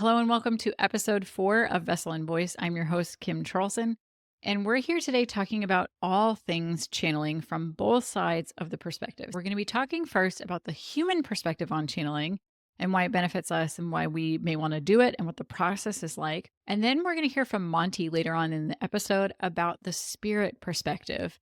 Hello and welcome to episode 4 of Vessel and Voice. I'm your host, Kim Charlson, and we're here today talking about all things channeling from both sides of the perspective. We're going to be talking first about the human perspective on channeling and why it benefits us and why we may want to do it and what the process is like. And then we're going to hear from Monty later on in the episode about the spirit perspective.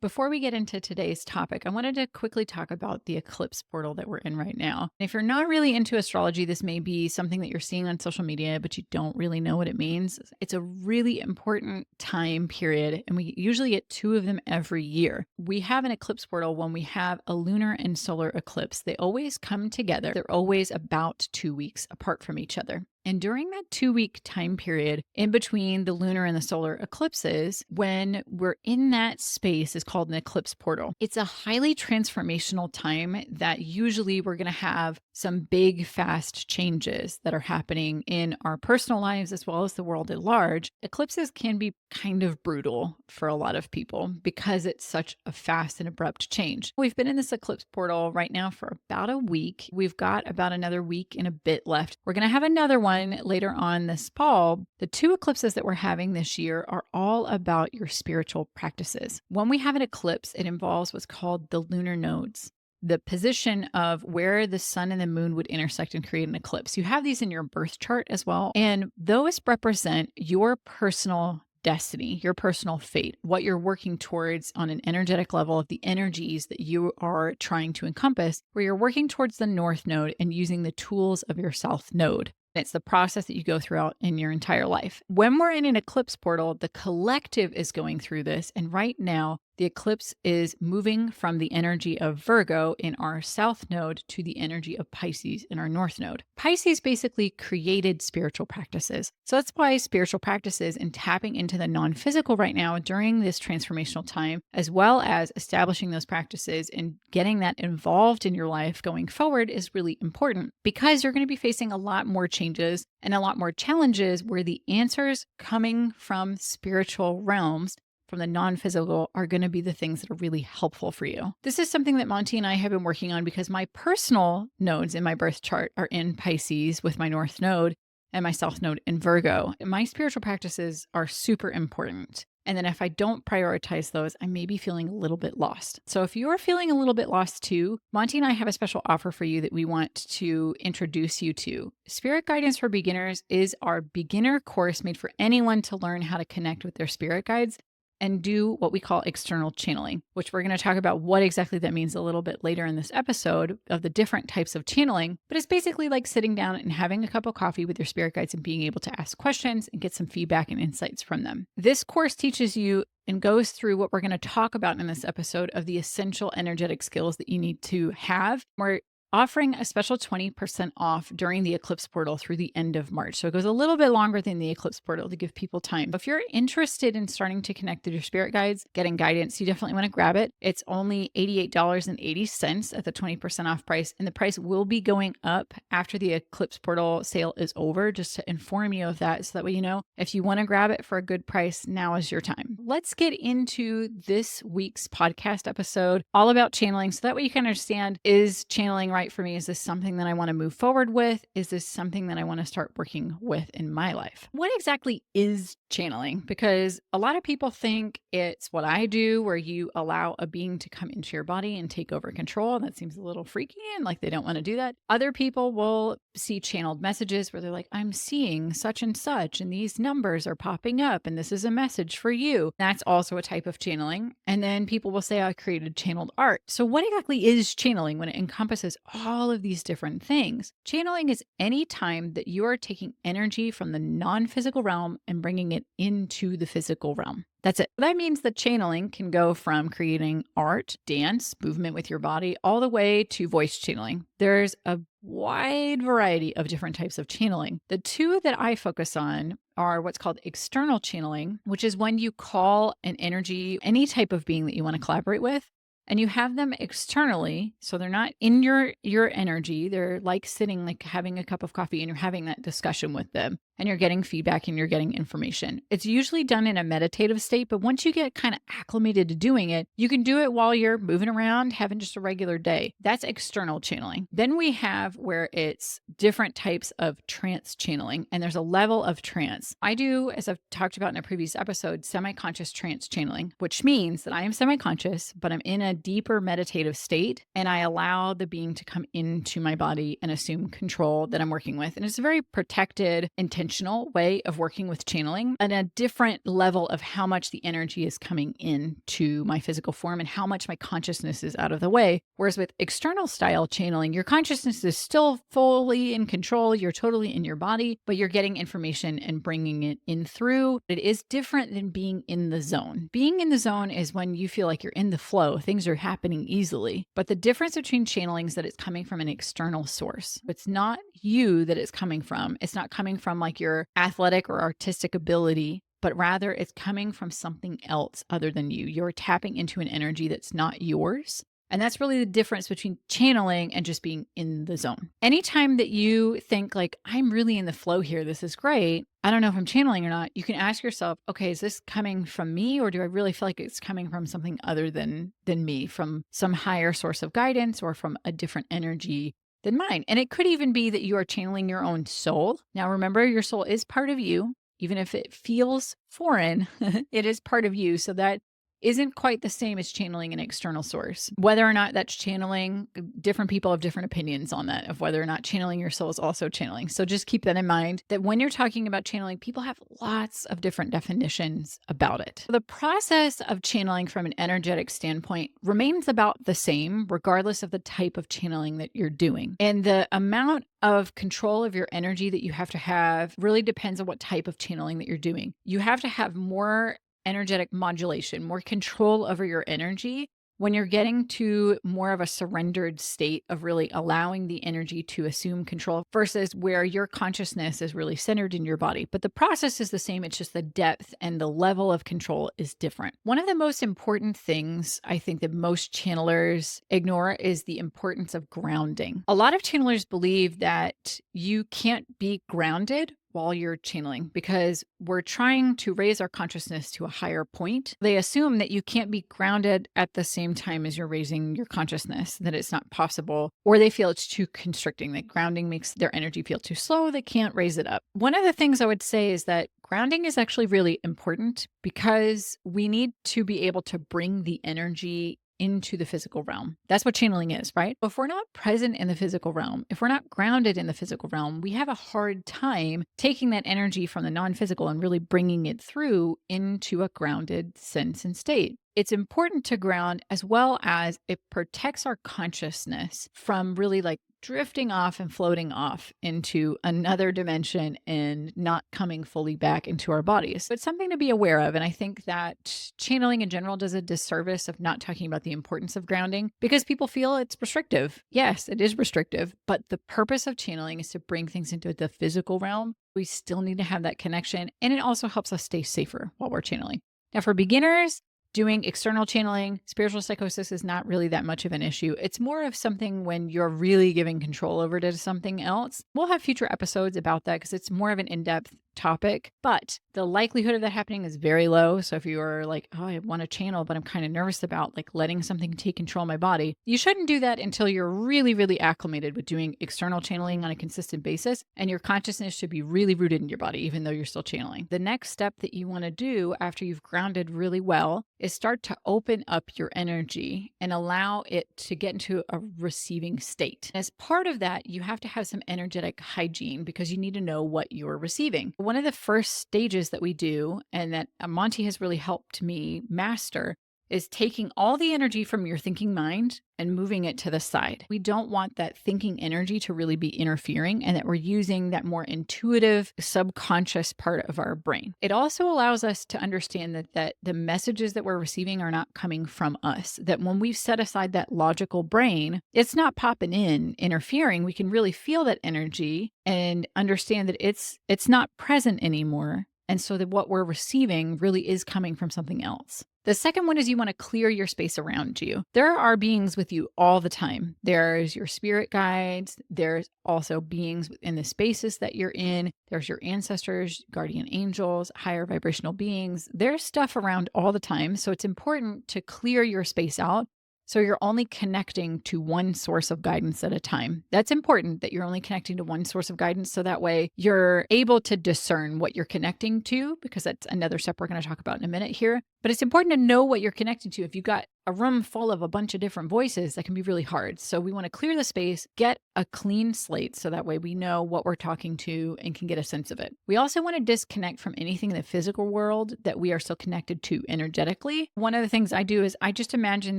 Before we get into today's topic, I wanted to quickly talk about the eclipse portal that we're in right now. If you're not really into astrology, this may be something that you're seeing on social media, but you don't really know what it means. It's a really important time period, and we usually get 2 of them every year. We have an eclipse portal when we have a lunar and solar eclipse. They always come together. They're always about 2 weeks apart from each other. And during that 2-week time period in between the lunar and the solar eclipses, when we're in that space is called an eclipse portal. It's a highly transformational time that usually we're going to have some big, fast changes that are happening in our personal lives as well as the world at large. Eclipses can be kind of brutal for a lot of people because it's such a fast and abrupt change. We've been in this eclipse portal right now for about a week. We've got about another week and a bit left. We're going to have another one later on this fall. The 2 eclipses that we're having this year are all about your spiritual practices. When we have an eclipse, it involves what's called the lunar nodes, the position of where the sun and the moon would intersect and create an eclipse. You have these in your birth chart as well, and those represent your personal destiny, your personal fate, what you're working towards on an energetic level of the energies that you are trying to encompass, where you're working towards the north node and using the tools of your south node. It's the process that you go throughout in your entire life. When we're in an eclipse portal, the collective is going through this. And right now, the eclipse is moving from the energy of Virgo in our south node to the energy of Pisces in our north node. Pisces basically created spiritual practices. So that's why spiritual practices and tapping into the non-physical right now during this transformational time, as well as establishing those practices and getting that involved in your life going forward is really important because you're going to be facing a lot more changes and a lot more challenges where the answers coming from spiritual realms from the non-physical are going to be the things that are really helpful for you. This is something that Monty and I have been working on because my personal nodes in my birth chart are in Pisces with my north node and my south node in Virgo. And my spiritual practices are super important. And then if I don't prioritize those, I may be feeling a little bit lost. So if you're feeling a little bit lost too, Monty and I have a special offer for you that we want to introduce you to. Spirit Guidance for Beginners is our beginner course made for anyone to learn how to connect with their spirit guides and do what we call external channeling, which we're going to talk about what exactly that means a little bit later in this episode of the different types of channeling. But it's basically like sitting down and having a cup of coffee with your spirit guides and being able to ask questions and get some feedback and insights from them. This course teaches you and goes through what we're going to talk about in this episode of the essential energetic skills that you need to have. We're offering a special 20% off during the eclipse portal through the end of March. So it goes a little bit longer than the eclipse portal to give people time. If you're interested in starting to connect with your spirit guides, getting guidance, you definitely want to grab it. It's only $88.80 at the 20% off price. And the price will be going up after the eclipse portal sale is over, just to inform you of that. So that way, you know, if you want to grab it for a good price, now is your time. Let's get into this week's podcast episode all about channeling. So that way you can understand, is channeling right for me? Is this something that I want to move forward with? Is this something that I want to start working with in my life? What exactly is channeling? Because a lot of people think it's what I do, where you allow a being to come into your body and take over control. That seems a little freaky and like they don't want to do that. Other people will see channeled messages where they're like, I'm seeing such and such, and these numbers are popping up, and this is a message for you. That's also a type of channeling. And then people will say, I created channeled art. So what exactly is channeling when it encompasses all of these different things? Channeling is any time that you are taking energy from the non-physical realm and bringing it into the physical realm. That's it. That means that channeling can go from creating art, dance, movement with your body, all the way to voice channeling. There's a wide variety of different types of channeling. The 2 that I focus on are what's called external channeling, which is when you call an energy, any type of being that you want to collaborate with, and you have them externally. So they're not in your energy. They're like sitting, like having a cup of coffee, and you're having that discussion with them. and you're getting feedback and you're getting information. It's usually done in a meditative state, but once you get kind of acclimated to doing it, you can do it while you're moving around, having just a regular day. That's external channeling. Then we have where it's different types of trance channeling, and there's a level of trance. I do, as I've talked about in a previous episode, semi-conscious trance channeling, which means that I am semi-conscious, but I'm in a deeper meditative state, and I allow the being to come into my body and assume control that I'm working with. And it's a very protected, intentional way of working with channeling, and a different level of how much the energy is coming into my physical form and how much my consciousness is out of the way. Whereas with external style channeling, your consciousness is still fully in control. You're totally in your body, but you're getting information and bringing it in through. It is different than being in the zone. Being in the zone is when you feel like you're in the flow. Things are happening easily. But the difference between channeling is that it's coming from an external source. It's not you that it's coming from. It's not coming from like your athletic or artistic ability, but rather it's coming from something else other than you. You're tapping into an energy that's not yours. And that's really the difference between channeling and just being in the zone. Anytime that you think like, I'm really in the flow here, this is great, I don't know if I'm channeling or not, you can ask yourself, okay, is this coming from me, or do I really feel like it's coming from something other than me, from some higher source of guidance or from a different energy than mine? And it could even be that you are channeling your own soul. Now, remember, your soul is part of you. Even if it feels foreign, it is part of you. So that isn't quite the same as channeling an external source. Whether or not that's channeling, different people have different opinions on that, of whether or not channeling your soul is also channeling. So just keep that in mind, that when you're talking about channeling, people have lots of different definitions about it. The process of channeling from an energetic standpoint remains about the same, regardless of the type of channeling that you're doing. And the amount of control of your energy that you have to have really depends on what type of channeling that you're doing. You have to have more energetic modulation, more control over your energy when you're getting to more of a surrendered state of really allowing the energy to assume control versus where your consciousness is really centered in your body. But the process is the same. It's just the depth and the level of control is different. One of the most important things I think that most channelers ignore is the importance of grounding. A lot of channelers believe that you can't be grounded while you're channeling because we're trying to raise our consciousness to a higher point. They assume that you can't be grounded at the same time as you're raising your consciousness, that it's not possible, or they feel it's too constricting, that grounding makes their energy feel too slow. They can't raise it up. One of the things I would say is that grounding is actually really important because we need to be able to bring the energy into the physical realm. That's what channeling is, right? If we're not present in the physical realm, if we're not grounded in the physical realm, we have a hard time taking that energy from the non-physical and really bringing it through into a grounded sense and state. It's important to ground as well as it protects our consciousness from really like drifting off and floating off into another dimension and not coming fully back into our bodies. So it's something to be aware of. And I think that channeling in general does a disservice of not talking about the importance of grounding because people feel it's restrictive. Yes, it is restrictive, but the purpose of channeling is to bring things into the physical realm. We still need to have that connection. And it also helps us stay safer while we're channeling. Now, for beginners, doing external channeling, spiritual psychosis is not really that much of an issue. It's more of something when you're really giving control over to something else. We'll have future episodes about that because it's more of an in-depth topic, but the likelihood of that happening is very low. So if you are like, oh, I want to channel, but I'm kind of nervous about like letting something take control of my body, you shouldn't do that until you're really, really acclimated with doing external channeling on a consistent basis. And your consciousness should be really rooted in your body, even though you're still channeling. The next step that you want to do after you've grounded really well is start to open up your energy and allow it to get into a receiving state. As part of that, you have to have some energetic hygiene because you need to know what you're receiving. One of the first stages that we do, and that Monty has really helped me master, is taking all the energy from your thinking mind and moving it to the side. We don't want that thinking energy to really be interfering, and that we're using that more intuitive, subconscious part of our brain. It also allows us to understand that the messages that we're receiving are not coming from us, that when we've set aside that logical brain, it's not popping in, interfering. We can really feel that energy and understand that it's not present anymore. And so that what we're receiving really is coming from something else. The second one is you want to clear your space around you. There are beings with you all the time. There's your spirit guides. There's also beings in the spaces that you're in. There's your ancestors, guardian angels, higher vibrational beings. There's stuff around all the time. So it's important to clear your space out. So you're only connecting to one source of guidance at a time. That's important that you're only connecting to one source of guidance. So that way you're able to discern what you're connecting to, because that's another step we're going to talk about in a minute here. But it's important to know what you're connecting to. If you've got a room full of a bunch of different voices, that can be really hard. So we want to clear the space, get a clean slate so that way we know what we're talking to and can get a sense of it. We also want to disconnect from anything in the physical world that we are still connected to energetically. One of the things I do is I just imagine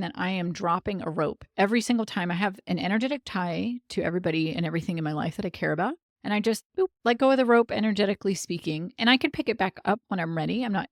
that I am dropping a rope. Every single time I have an energetic tie to everybody and everything in my life that I care about. And I just let go of the rope, energetically speaking. And I can pick it back up when I'm ready. I'm not,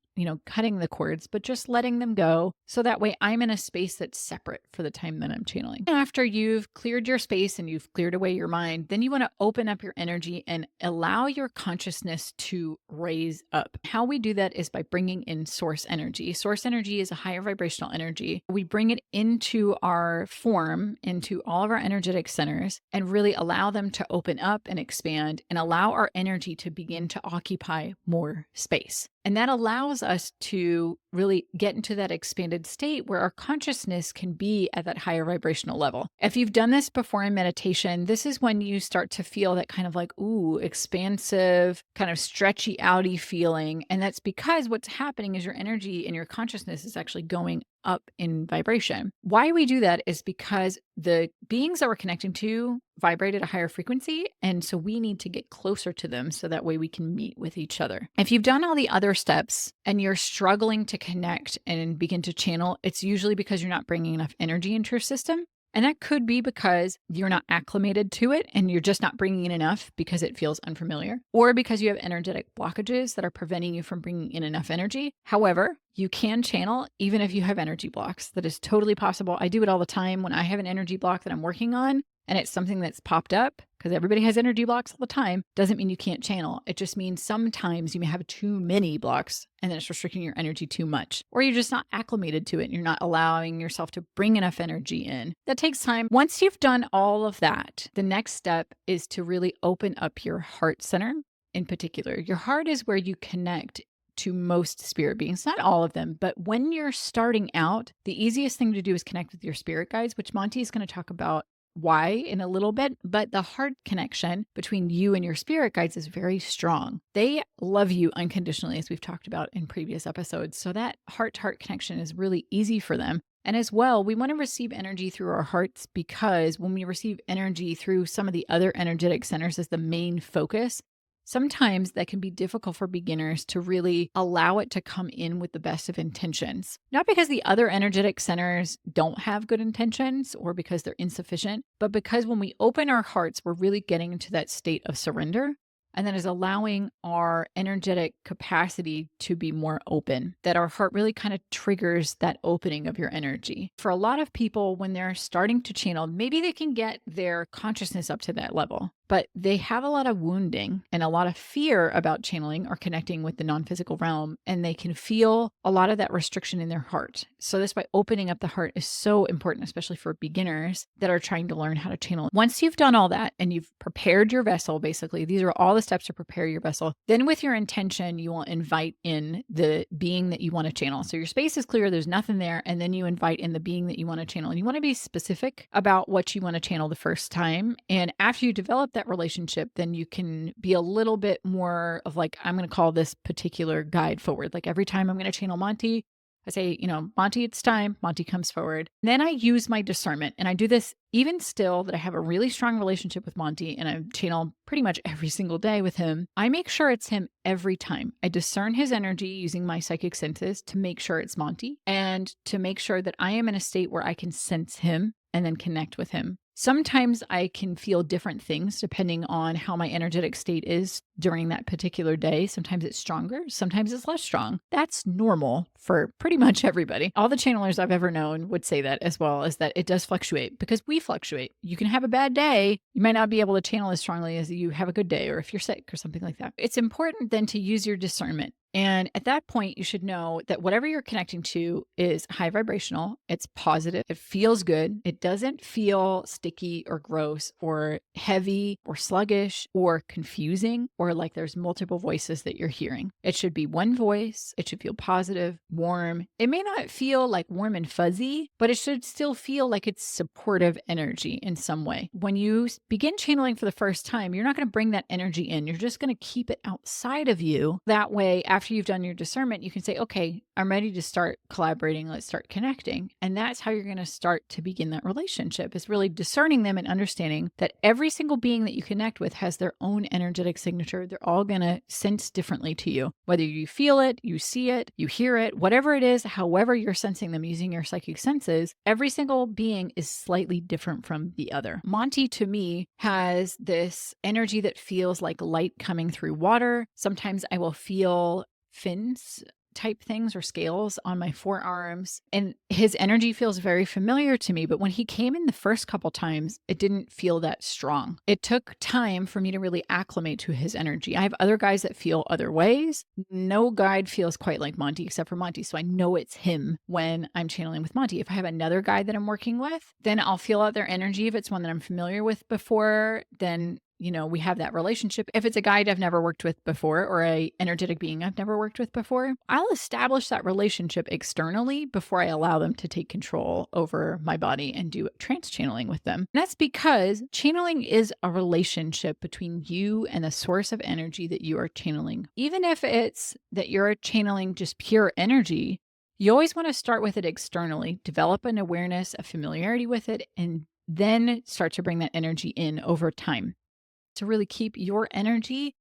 cutting the cords, but just letting them go. So that way I'm in a space that's separate for the time that I'm channeling. After you've cleared your space and you've cleared away your mind, then you want to open up your energy and allow your consciousness to raise up. How we do that is by bringing in source energy. Source energy is a higher vibrational energy. We bring it into our form, into all of our energetic centers, and really allow them to open up and expand and allow our energy to begin to occupy more space. And that allows us to really get into that expanded state where our consciousness can be at that higher vibrational level. If you've done this before in meditation, this is when you start to feel that kind of expansive, kind of stretchy outy feeling. And that's because what's happening is your energy and your consciousness is actually going up in vibration. Why we do that is because the beings that we're connecting to vibrate at a higher frequency. And so we need to get closer to them so that way we can meet with each other. If you've done all the other steps and you're struggling to connect and begin to channel, it's usually because you're not bringing enough energy into your system. And that could be because you're not acclimated to it and you're just not bringing in enough because it feels unfamiliar, or because you have energetic blockages that are preventing you from bringing in enough energy. However, you can channel even if you have energy blocks. That is totally possible. I do it all the time when I have an energy block that I'm working on and it's something that's popped up, because everybody has energy blocks all the time, doesn't mean you can't channel. It just means sometimes you may have too many blocks and then it's restricting your energy too much, or you're just not acclimated to it and you're not allowing yourself to bring enough energy in. That takes time. Once you've done all of that, the next step is to really open up your heart center in particular. Your heart is where you connect to most spirit beings, not all of them, but when you're starting out, the easiest thing to do is connect with your spirit guides, which Monty is going to talk about why in a little bit, but the heart connection between you and your spirit guides is very strong. They love you unconditionally, as we've talked about in previous episodes. So that heart-to-heart connection is really easy for them. And as well, we want to receive energy through our hearts, because when we receive energy through some of the other energetic centers as the main focus, sometimes that can be difficult for beginners to really allow it to come in with the best of intentions. Not because the other energetic centers don't have good intentions or because they're insufficient, but because when we open our hearts, we're really getting into that state of surrender. And that is allowing our energetic capacity to be more open, that our heart really kind of triggers that opening of your energy. For a lot of people, when they're starting to channel, maybe they can get their consciousness up to that level, but they have a lot of wounding and a lot of fear about channeling or connecting with the non-physical realm, and they can feel a lot of that restriction in their heart. So this, by opening up the heart, is so important, especially for beginners that are trying to learn how to channel. Once you've done all that and you've prepared your vessel, basically, these are all the steps to prepare your vessel. Then with your intention, you will invite in the being that you want to channel. So your space is clear, there's nothing there, and then you invite in the being that you want to channel. And you want to be specific about what you want to channel the first time. And after you develop that relationship, then you can be a little bit more of I'm going to call this particular guide forward. Like every time I'm going to channel Monty, I say, Monty, it's time. Monty comes forward. Then I use my discernment. And I do this even still that I have a really strong relationship with Monty and I channel pretty much every single day with him. I make sure it's him every time. I discern his energy using my psychic senses to make sure it's Monty and to make sure that I am in a state where I can sense him and then connect with him. Sometimes I can feel different things depending on how my energetic state is during that particular day. Sometimes it's stronger, sometimes it's less strong. That's normal for pretty much everybody. All the channelers I've ever known would say that as well, is that it does fluctuate because we fluctuate. You can have a bad day. You might not be able to channel as strongly as you have a good day, or if you're sick or something like that. It's important then to use your discernment. And at that point, you should know that whatever you're connecting to is high vibrational, it's positive, it feels good, it doesn't feel sticky or gross or heavy or sluggish or confusing or like there's multiple voices that you're hearing. It should be one voice, it should feel positive, warm. It may not feel like warm and fuzzy, but it should still feel like it's supportive energy in some way. When you begin channeling for the first time, you're not going to bring that energy in. You're just going to keep it outside of you. That way, after you've done your discernment, you can say, okay, I'm ready to start collaborating. Let's start connecting. And that's how you're going to start to begin that relationship, is really discerning them and understanding that every single being that you connect with has their own energetic signature. They're all going to sense differently to you, whether you feel it, you see it, you hear it, whatever it is, however you're sensing them using your psychic senses, every single being is slightly different from the other. Monty, to me, has this energy that feels like light coming through water. Sometimes I will feel fins type things or scales on my forearms, and his energy feels very familiar to me. But when he came in the first couple times, it didn't feel that strong. It took time for me to really acclimate to his energy. I have other guys that feel other ways. No guide feels quite like Monty except for Monty, so I know it's him when I'm channeling with Monty. If I have another guide that I'm working with, then I'll feel out their energy. If it's one that I'm familiar with before, then we have that relationship. If it's a guide I've never worked with before or a energetic being I've never worked with before, I'll establish that relationship externally before I allow them to take control over my body and do trance channeling with them. And that's because channeling is a relationship between you and the source of energy that you are channeling. Even if it's that you're channeling just pure energy, you always want to start with it externally, develop an awareness, a familiarity with it, and then start to bring that energy in over time, to really keep your energy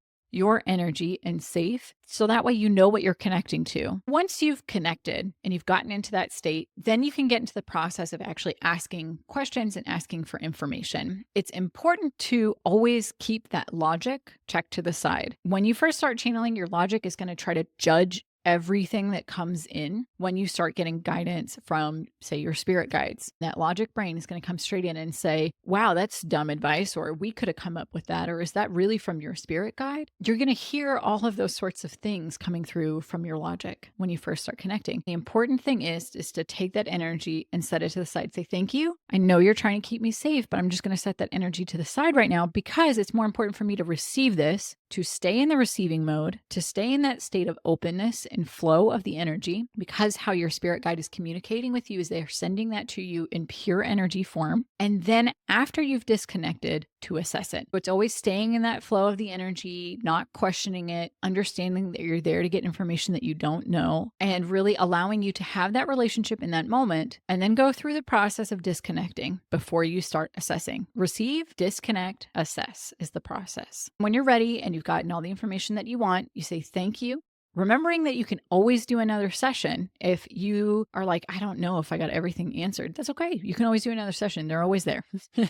and safe. So that way you know what you're connecting to. Once you've connected and you've gotten into that state, then you can get into the process of actually asking questions and asking for information. It's important to always keep that logic checked to the side. When you first start channeling, your logic is going to try to judge everything that comes in. When you start getting guidance from, say, your spirit guides, that logic brain is going to come straight in and say, wow, that's dumb advice, or we could have come up with that, or is that really from your spirit guide? You're going to hear all of those sorts of things coming through from your logic when you first start connecting. The important thing is to take that energy and set it to the side. Say, thank you. I know you're trying to keep me safe, but I'm just going to set that energy to the side right now because it's more important for me to receive this, to stay in the receiving mode, to stay in that state of openness and flow of the energy, because how your spirit guide is communicating with you is they're sending that to you in pure energy form. And then after you've disconnected, to assess it. So it's always staying in that flow of the energy, not questioning it, understanding that you're there to get information that you don't know, and really allowing you to have that relationship in that moment, and then go through the process of disconnecting before you start assessing. Receive, disconnect, assess is the process. When you're ready and you've gotten all the information that you want, you say thank you. Remembering that you can always do another session. If you are like, I don't know if I got everything answered, that's okay. You can always do another session. They're always there.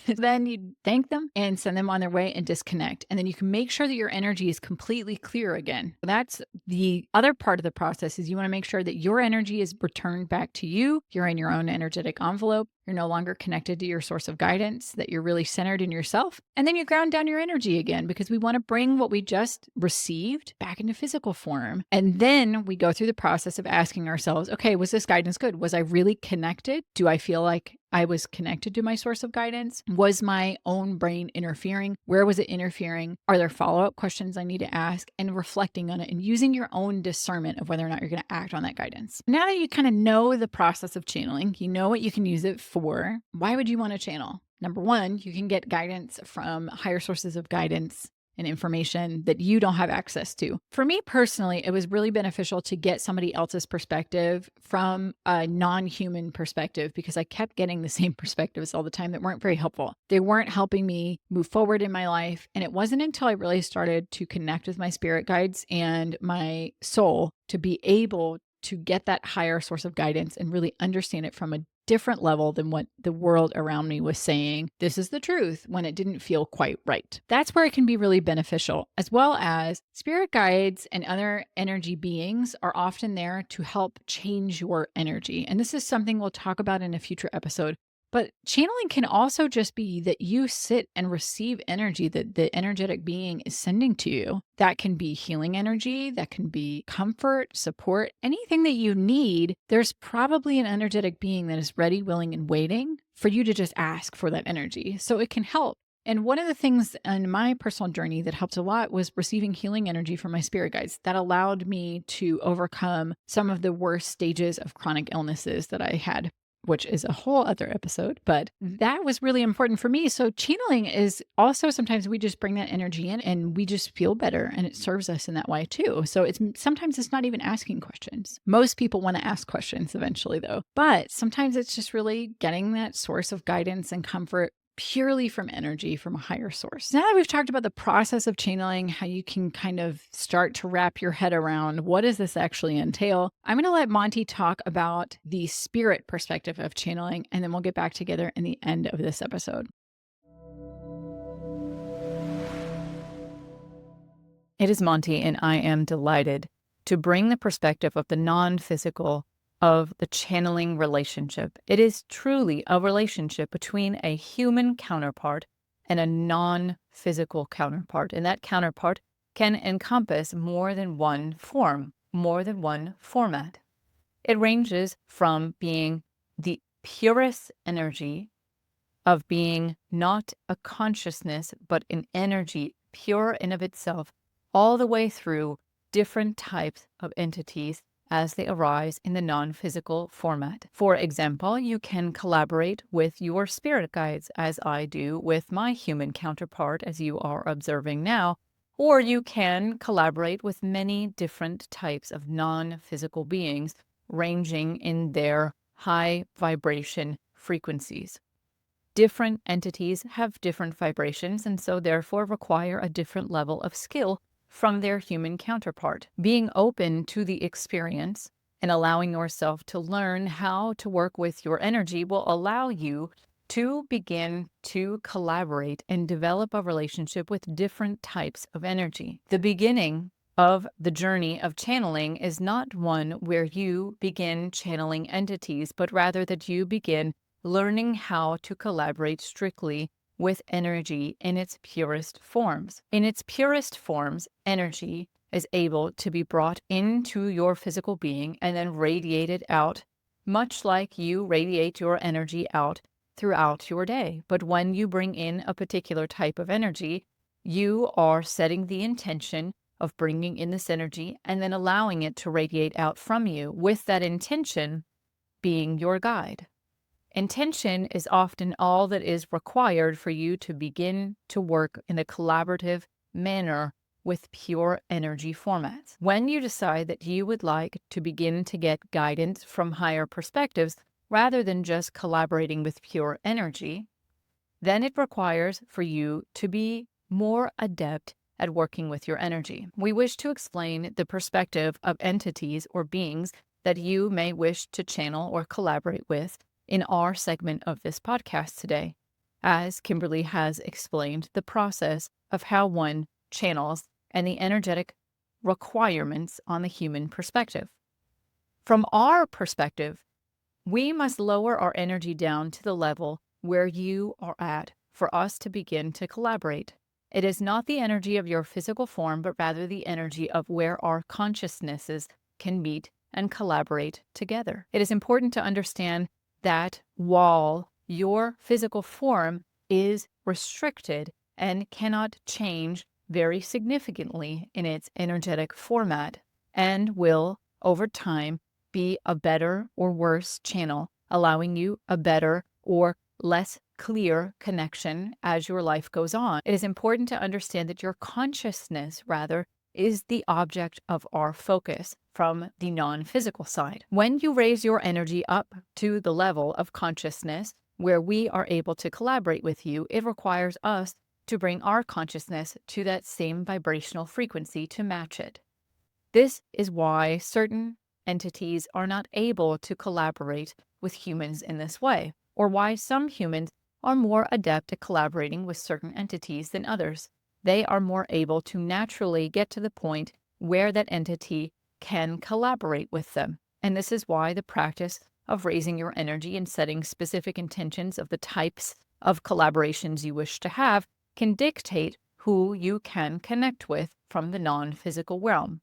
Then you thank them and send them on their way and disconnect. And then you can make sure that your energy is completely clear again. That's the other part of the process, is you want to make sure that your energy is returned back to you. You're in your own energetic envelope. You're no longer connected to your source of guidance, that you're really centered in yourself. And then you ground down your energy again, because we want to bring what we just received back into physical form. And then we go through the process of asking ourselves, okay, was this guidance good? Was I really connected? Do I feel like I was connected to my source of guidance? Was my own brain interfering? Where was it interfering? Are there follow-up questions I need to ask? And reflecting on it and using your own discernment of whether or not you're going to act on that guidance. Now that you kind of know the process of channeling, you know what you can use it for, why would you want to channel? Number one, you can get guidance from higher sources of guidance and information that you don't have access to. For me personally, it was really beneficial to get somebody else's perspective from a non-human perspective, because I kept getting the same perspectives all the time that weren't very helpful. They weren't helping me move forward in my life. And it wasn't until I really started to connect with my spirit guides and my soul to be able to get that higher source of guidance and really understand it from a different level than what the world around me was saying, this is the truth, when it didn't feel quite right. That's where it can be really beneficial, as well as spirit guides and other energy beings are often there to help change your energy. And this is something we'll talk about in a future episode. But channeling can also just be that you sit and receive energy that the energetic being is sending to you. That can be healing energy, that can be comfort, support, anything that you need. There's probably an energetic being that is ready, willing, and waiting for you to just ask for that energy. So it can help. And one of the things in my personal journey that helped a lot was receiving healing energy from my spirit guides. That allowed me to overcome some of the worst stages of chronic illnesses that I had, which is a whole other episode, but that was really important for me. So channeling is also sometimes we just bring that energy in and we just feel better and it serves us in that way too. So it's sometimes it's not even asking questions. Most people want to ask questions eventually though, but sometimes it's just really getting that source of guidance and comfort purely from energy from a higher source. Now that we've talked about the process of channeling, how you can kind of start to wrap your head around what does this actually entail, I'm going to let Monty talk about the spirit perspective of channeling, and then we'll get back together in the end of this episode. It is Monty, and I am delighted to bring the perspective of the non-physical of the channeling relationship. It is truly a relationship between a human counterpart and a non-physical counterpart. And that counterpart can encompass more than one form, more than one format. It ranges from being the purest energy of being not a consciousness, but an energy pure in of itself, all the way through different types of entities as they arise in the non-physical format. For example, you can collaborate with your spirit guides, as I do with my human counterpart, as you are observing now, or you can collaborate with many different types of non-physical beings, ranging in their high vibration frequencies. Different entities have different vibrations and so therefore require a different level of skill from their human counterpart. Being open to the experience and allowing yourself to learn how to work with your energy will allow you to begin to collaborate and develop a relationship with different types of energy. The beginning of the journey of channeling is not one where you begin channeling entities, but rather that you begin learning how to collaborate strictly with energy in its purest forms. In its purest forms, energy is able to be brought into your physical being and then radiated out, much like you radiate your energy out throughout your day. But when you bring in a particular type of energy, you are setting the intention of bringing in this energy and then allowing it to radiate out from you, with that intention being your guide. Intention is often all that is required for you to begin to work in a collaborative manner with pure energy formats. When you decide that you would like to begin to get guidance from higher perspectives rather than just collaborating with pure energy, then it requires for you to be more adept at working with your energy. We wish to explain the perspective of entities or beings that you may wish to channel or collaborate with in our segment of this podcast today, as Kimberly has explained the process of how one channels and the energetic requirements on the human perspective. From our perspective, we must lower our energy down to the level where you are at for us to begin to collaborate. It is not the energy of your physical form, but rather the energy of where our consciousnesses can meet and collaborate together. It is important to understand that while your physical form is restricted and cannot change very significantly in its energetic format and will, over time, be a better or worse channel, allowing you a better or less clear connection as your life goes on. It is important to understand that your consciousness, rather, is the object of our focus from the non-physical side. When you raise your energy up to the level of consciousness where we are able to collaborate with you, it requires us to bring our consciousness to that same vibrational frequency to match it. This is why certain entities are not able to collaborate with humans in this way, or why some humans are more adept at collaborating with certain entities than others. They are more able to naturally get to the point where that entity can collaborate with them. And this is why the practice of raising your energy and setting specific intentions of the types of collaborations you wish to have can dictate who you can connect with from the non-physical realm.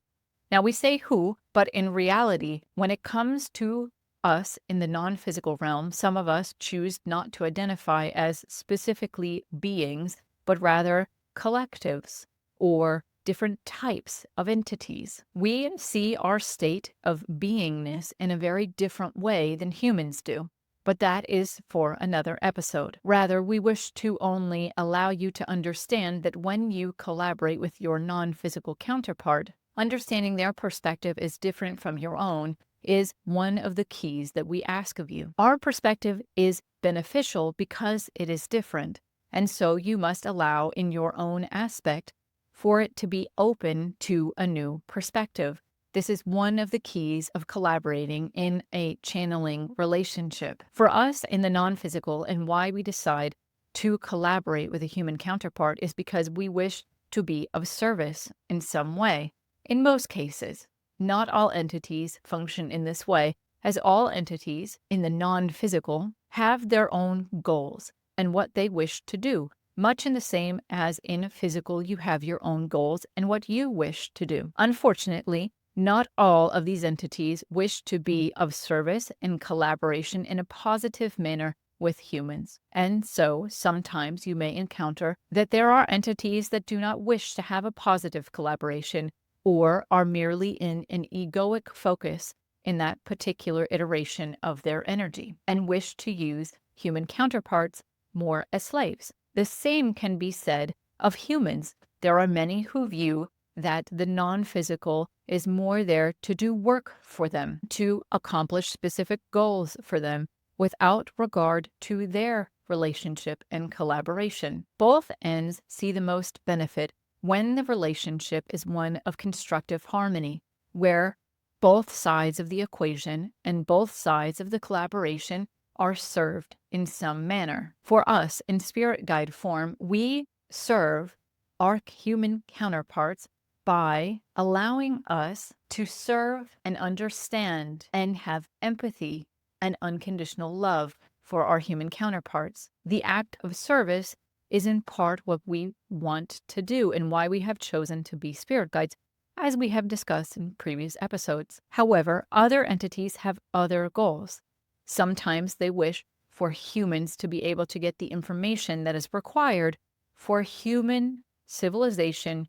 Now, we say who, but in reality, when it comes to us in the non-physical realm, some of us choose not to identify as specifically beings, but rather collectives or different types of entities. We see our state of beingness in a very different way than humans do. But that is for another episode. Rather, we wish to only allow you to understand that when you collaborate with your non-physical counterpart, understanding their perspective is different from your own is one of the keys that we ask of you. Our perspective is beneficial because it is different, and so you must allow in your own aspect for it to be open to a new perspective. This is one of the keys of collaborating in a channeling relationship. For us in the non-physical, and why we decide to collaborate with a human counterpart is because we wish to be of service in some way. In most cases, not all entities function in this way, as all entities in the non-physical have their own goals and what they wish to do, much in the same as in physical you have your own goals and what you wish to do. Unfortunately, not all of these entities wish to be of service and collaboration in a positive manner with humans. And so sometimes you may encounter that there are entities that do not wish to have a positive collaboration or are merely in an egoic focus in that particular iteration of their energy and wish to use human counterparts more as slaves. The same can be said of humans. There are many who view that the non-physical is more there to do work for them, to accomplish specific goals for them, without regard to their relationship and collaboration. Both ends see the most benefit when the relationship is one of constructive harmony, where both sides of the equation and both sides of the collaboration are served in some manner. For us, in spirit guide form, we serve our human counterparts by allowing us to serve and understand and have empathy and unconditional love for our human counterparts. The act of service is in part what we want to do and why we have chosen to be spirit guides, as we have discussed in previous episodes. However, other entities have other goals. Sometimes they wish for humans to be able to get the information that is required for human civilization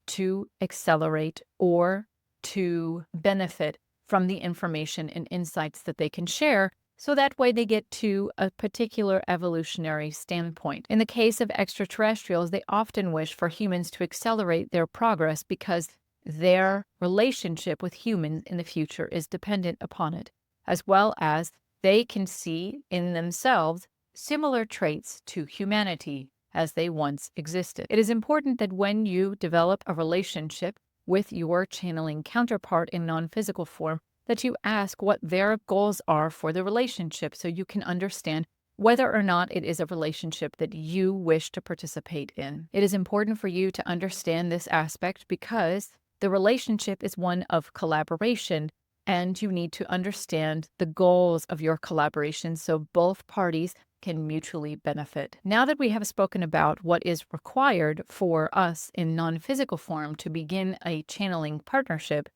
to accelerate or to benefit from the information and insights that they can share, so that way they get to a particular evolutionary standpoint. In the case of extraterrestrials, they often wish for humans to accelerate their progress because their relationship with humans in the future is dependent upon it, as well as they can see in themselves similar traits to humanity as they once existed. It is important that when you develop a relationship with your channeling counterpart in non-physical form, that you ask what their goals are for the relationship so you can understand whether or not it is a relationship that you wish to participate in. It is important for you to understand this aspect because the relationship is one of collaboration, and you need to understand the goals of your collaboration so both parties can mutually benefit. Now that we have spoken about what is required for us in non-physical form to begin a channeling partnership,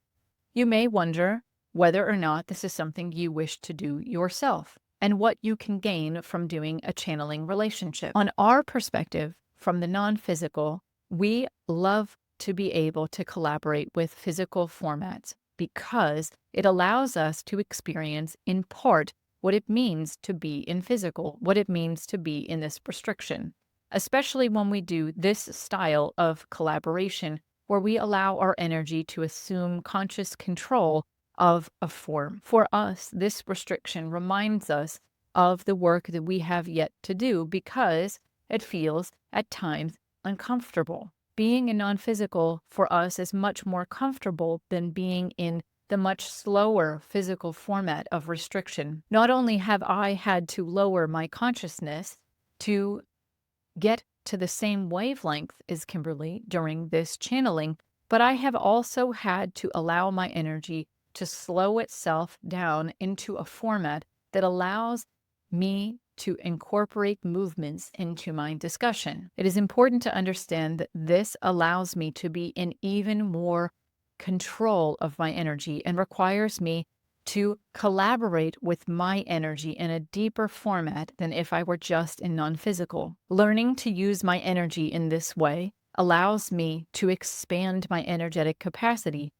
you may wonder whether or not this is something you wish to do yourself and what you can gain from doing a channeling relationship. On our perspective, from the non-physical, we love to be able to collaborate with physical formats because it allows us to experience in part what it means to be in physical, what it means to be in this restriction, especially when we do this style of collaboration where we allow our energy to assume conscious control of a form. For us, this restriction reminds us of the work that we have yet to do because it feels at times uncomfortable. Being in non-physical for us is much more comfortable than being in the much slower physical format of restriction. Not only have I had to lower my consciousness to get to the same wavelength as Kimberly during this channeling, but I have also had to allow my energy to slow itself down into a format that allows me to incorporate movements into my discussion. It is important to understand that this allows me to be in even more control of my energy and requires me to collaborate with my energy in a deeper format than if I were just in non-physical. Learning to use my energy in this way allows me to expand my energetic capacity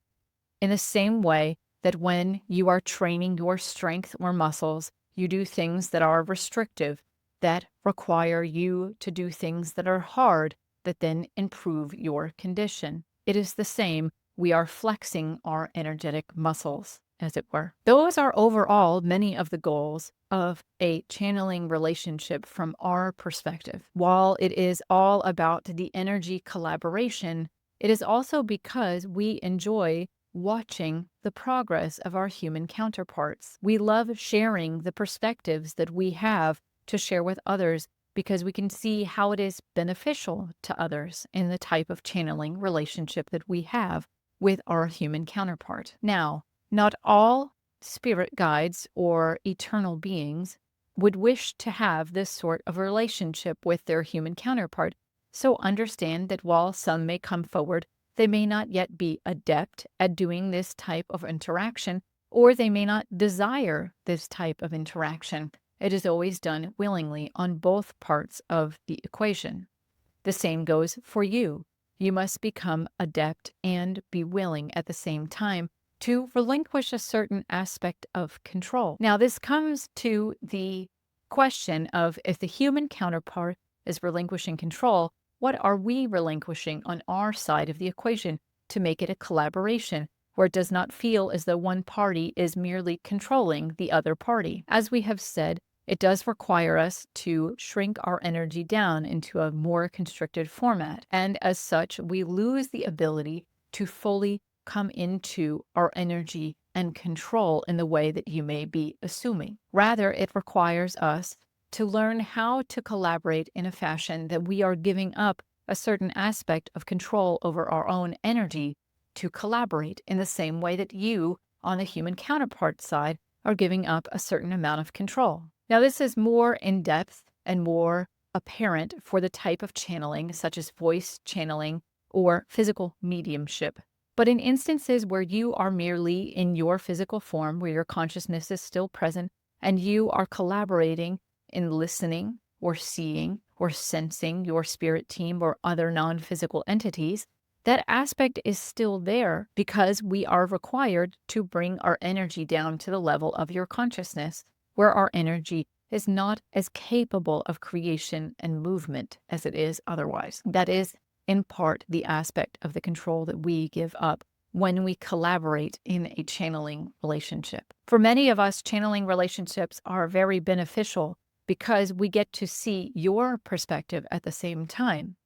in the same way that when you are training your strength or muscles, you do things that are restrictive, that require you to do things that are hard, that then improve your condition. It is the same. We are flexing our energetic muscles, as it were. Those are overall many of the goals of a channeling relationship from our perspective. While it is all about the energy collaboration, it is also because we enjoy watching the progress of our human counterparts. We love sharing the perspectives that we have to share with others because we can see how it is beneficial to others in the type of channeling relationship that we have with our human counterpart. Now, not all spirit guides or eternal beings would wish to have this sort of relationship with their human counterpart. So understand that while some may come forward, they may not yet be adept at doing this type of interaction, or they may not desire this type of interaction. It is always done willingly on both parts of the equation. The same goes for you. You must become adept and be willing at the same time to relinquish a certain aspect of control. Now, this comes to the question of if the human counterpart is relinquishing control, what are we relinquishing on our side of the equation to make it a collaboration where it does not feel as though one party is merely controlling the other party? As we have said, it does require us to shrink our energy down into a more constricted format. And as such, we lose the ability to fully come into our energy and control in the way that you may be assuming. Rather, it requires us to learn how to collaborate in a fashion that we are giving up a certain aspect of control over our own energy to collaborate in the same way that you, on the human counterpart side, are giving up a certain amount of control. Now, this is more in depth and more apparent for the type of channeling, such as voice channeling or physical mediumship. But in instances where you are merely in your physical form, where your consciousness is still present, and you are collaborating in listening or seeing or sensing your spirit team or other non-physical entities, that aspect is still there because we are required to bring our energy down to the level of your consciousness, where our energy is not as capable of creation and movement as it is otherwise. That is, in part, the aspect of the control that we give up when we collaborate in a channeling relationship. For many of us, channeling relationships are very beneficial because we get to see your perspective at the same time.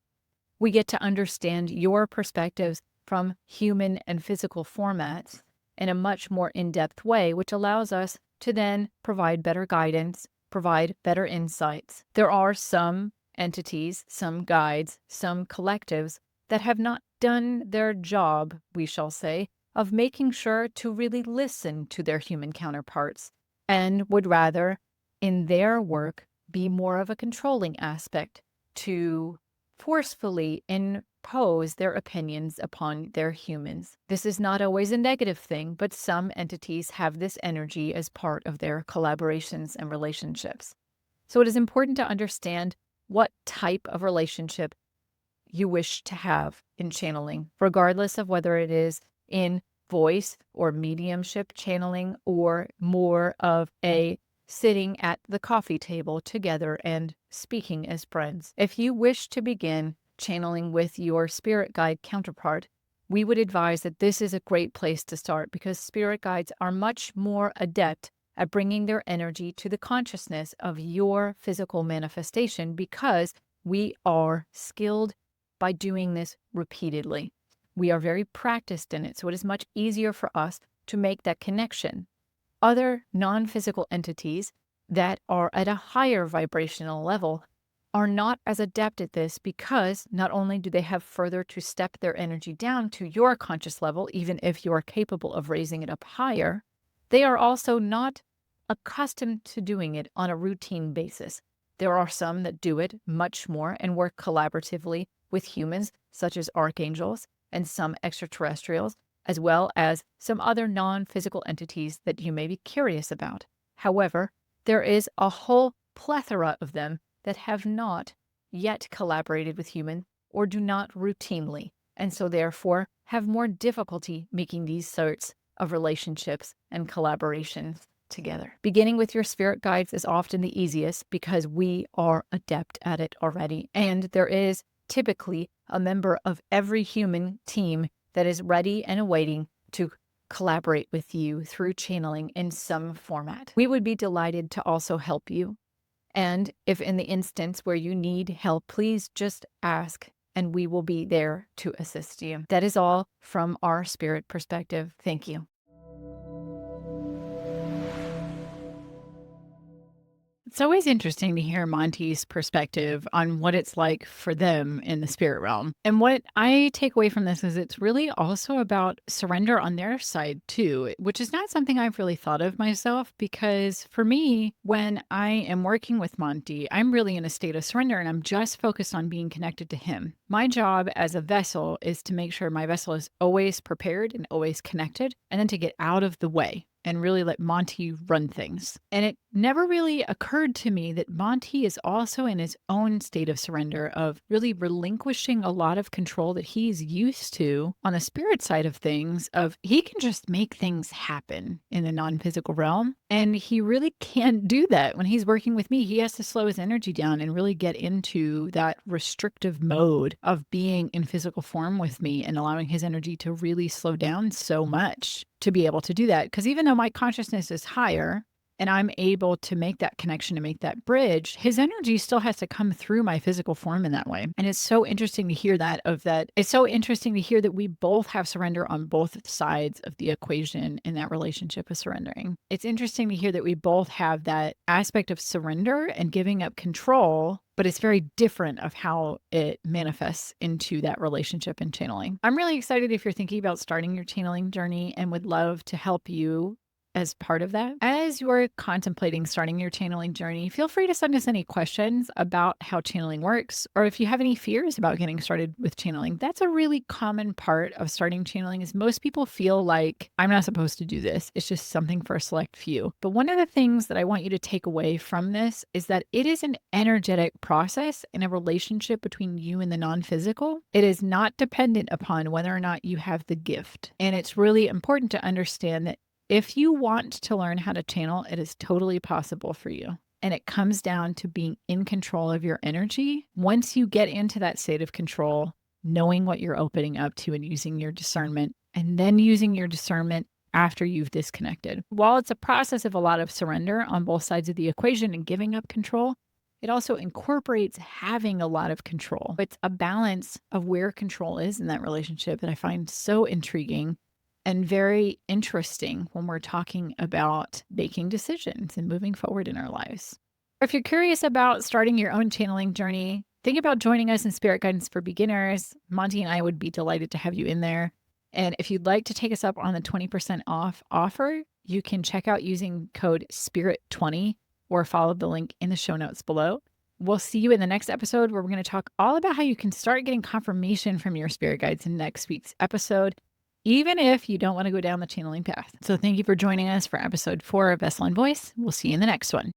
We get to understand your perspectives from human and physical formats in a much more in-depth way, which allows us to then provide better guidance, provide better insights. There are some entities, some guides, some collectives that have not done their job, we shall say, of making sure to really listen to their human counterparts and would rather in their work be more of a controlling aspect to forcefully impose their opinions upon their humans. This is not always a negative thing, but some entities have this energy as part of their collaborations and relationships. So it is important to understand what type of relationship you wish to have in channeling, regardless of whether it is in voice or mediumship channeling or more of a sitting at the coffee table together and speaking as friends. If you wish to begin channeling with your spirit guide counterpart, we would advise that this is a great place to start because spirit guides are much more adept at bringing their energy to the consciousness of your physical manifestation because we are skilled by doing this repeatedly. We are very practiced in it, so it is much easier for us to make that connection. Other non-physical entities that are at a higher vibrational level are not as adept at this because not only do they have further to step their energy down to your conscious level, even if you are capable of raising it up higher, they are also not accustomed to doing it on a routine basis. There are some that do it much more and work collaboratively with humans, such as archangels and some extraterrestrials, as well as some other non-physical entities that you may be curious about. However, there is a whole plethora of them that have not yet collaborated with humans or do not routinely, and so therefore have more difficulty making these sorts of relationships and collaborations together. Beginning with your spirit guides is often the easiest because we are adept at it already, and there is typically a member of every human team that is ready and awaiting to collaborate with you through channeling in some format. We would be delighted to also help you. And if in the instance where you need help, please just ask and we will be there to assist you. That is all from our spirit perspective. Thank you. It's always interesting to hear Monty's perspective on what it's like for them in the spirit realm. And what I take away from this is it's really also about surrender on their side too, which is not something I've really thought of myself because for me, when I am working with Monty, I'm really in a state of surrender and I'm just focused on being connected to him. My job as a vessel is to make sure my vessel is always prepared and always connected and then to get out of the way and really let Monty run things. And it never really occurred to me that Monty is also in his own state of surrender of really relinquishing a lot of control that he's used to on the spirit side of things of he can just make things happen in the non-physical realm. And he really can't do that when he's working with me. He has to slow his energy down and really get into that restrictive mode of being in physical form with me and allowing his energy to really slow down so much to be able to do that. Because even though my consciousness is higher and I'm able to make that connection and make that bridge, his energy still has to come through my physical form in that way. And it's so interesting to hear It's so interesting to hear that we both have surrender on both sides of the equation in that relationship of surrendering. It's interesting to hear that we both have that aspect of surrender and giving up control, but it's very different of how it manifests into that relationship and channeling. I'm really excited if you're thinking about starting your channeling journey and would love to help you as part of that. As you're contemplating starting your channeling journey, feel free to send us any questions about how channeling works, or if you have any fears about getting started with channeling. That's a really common part of starting channeling is most people feel like I'm not supposed to do this. It's just something for a select few. But one of the things that I want you to take away from this is that it is an energetic process in a relationship between you and the non-physical. It is not dependent upon whether or not you have the gift. And it's really important to understand that if you want to learn how to channel, it is totally possible for you. And it comes down to being in control of your energy. Once you get into that state of control, knowing what you're opening up to and using your discernment, and then using your discernment after you've disconnected. While it's a process of a lot of surrender on both sides of the equation and giving up control, it also incorporates having a lot of control. It's a balance of where control is in that relationship that I find so intriguing and very interesting when we're talking about making decisions and moving forward in our lives. If you're curious about starting your own channeling journey, think about joining us in Spirit Guidance for Beginners. Monty and I would be delighted to have you in there. And if you'd like to take us up on the 20% off offer, you can check out using code SPIRIT20 or follow the link in the show notes below. We'll see you in the next episode where we're going to talk all about how you can start getting confirmation from your spirit guides in next week's episode, even if you don't want to go down the channeling path. So thank you for joining us for episode 4 of Vessel and Voice. We'll see you in the next one.